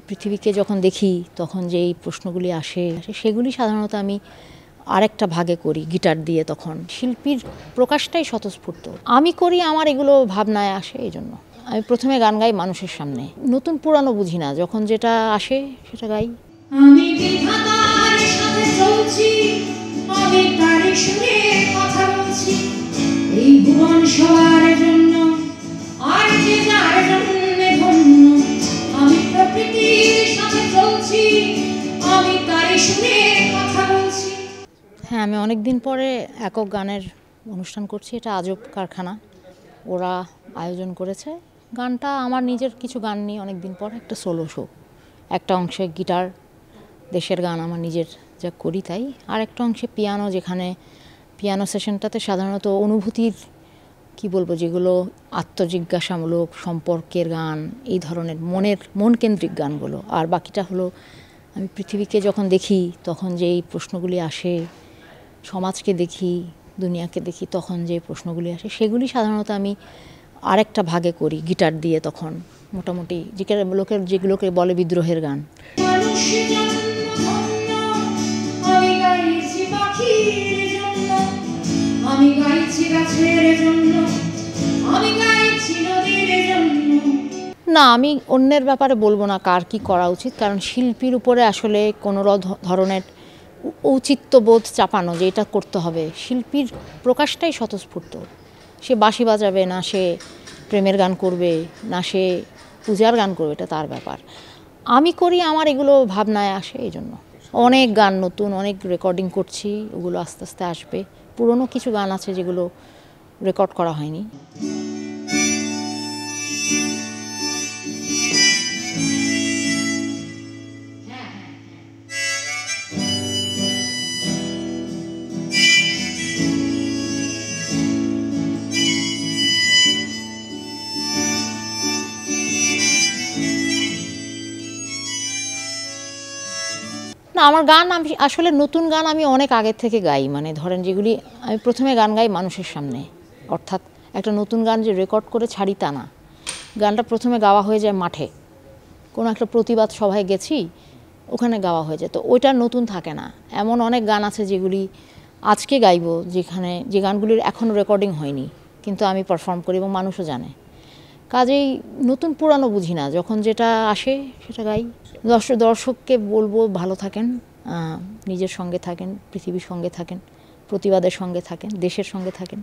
পৃথিবীকে যখন দেখি তখন যে এই প্রশ্নগুলি আসে সেগুলি সাধারণত আমি আরেকটা ভাগে করি গিটার দিয়ে। তখন শিল্পীর প্রকাশটাই স্বতঃস্ফূর্ত আমি করি, আমার এগুলো ভাবনায় আসে। এই জন্য আমি প্রথমে গান গাই মানুষের সামনে, নতুন পুরানো বুঝি না, যখন যেটা আসে সেটা গাই। আমি বিধাতার সাথে চলছি, আমি তারই সুরে কথা বলছি, এই ভুবন সবার জন্য আর যে যার জন্য ধন্য। আমি প্রকৃতির সাথে চলছি, আমি তারই সুরে কথা বলছি। হ্যাঁ, আমি অনেক দিন পরে একক গানের অনুষ্ঠান করছি। এটা আজব কারখানা, ওরা আয়োজন করেছে। গানটা আমার নিজের কিছু গান নিয়ে অনেক দিন পর একটা সোলো শো। একটা অংশে গিটার, দেশের গান আমার নিজের যা করি তাই, আর একটা অংশে পিয়ানো, যেখানে পিয়ানো সেশনটাতে সাধারণত অনুভূতির কি বলবো, যেগুলো আত্মজিজ্ঞাসামূলক সম্পর্কের গান, এই ধরনের মন কেন্দ্রিক গানগুলো। আর বাকিটা হলো আমি পৃথিবীকে যখন দেখি তখন যে এই প্রশ্নগুলি আসে, সমাজকে দেখি, দুনিয়াকে দেখি, তখন যে প্রশ্নগুলি আসে সেগুলি সাধারণত আমি আরেকটা ভাগে করি গিটার দিয়ে। তখন মোটামুটি যেগুলোকে বলে বিদ্রোহের গান। না, আমি অন্যের ব্যাপারে বলবো না কার কি করা উচিত, কারণ শিল্পীর উপরে আসলে কোনো ধরনের ঔচিত্যবোধ চাপানো যে এটা করতে হবে। শিল্পীর প্রকাশটাই স্বতঃস্ফূর্ত। সে বাঁশি বাজাবে না, সে প্রেমের গান করবে না, সে পূজার গান করবে, এটা তার ব্যাপার। আমি করি, আমার এগুলো ভাবনায় আসে। এই জন্য অনেক গান নতুন, অনেক রেকর্ডিং করছি, ওগুলো আস্তে আস্তে আসবে। পুরনো কিছু গান আছে যেগুলো রেকর্ড করা হয়নি। না, আমার গান আমি আসলে নতুন গান আমি অনেক আগের থেকে গাই। মানে ধরেন যেগুলি আমি প্রথমে গান গাই মানুষের সামনে, অর্থাৎ একটা নতুন গান যে রেকর্ড করে ছাড়ি তা না। গানটা প্রথমে গাওয়া হয়ে যায় মাঠে, কোনো একটা প্রতিবাদ সভায় গেছি, ওখানে গাওয়া হয়ে যায়, তো ওইটা নতুন থাকে না। এমন অনেক গান আছে যেগুলি আজকে গাইবো, যে গানগুলির এখনও রেকর্ডিং হয়নি, কিন্তু আমি পারফর্ম করি এবং মানুষও জানে। কাজেই নতুন পুরানো বুঝি না, যখন যেটা আসে সেটা গাই। দর্শককে বলবো ভালো থাকেন, নিজের সঙ্গে থাকেন, পৃথিবীর সঙ্গে থাকেন, প্রতিবাদের সঙ্গে থাকেন, দেশের সঙ্গে থাকেন।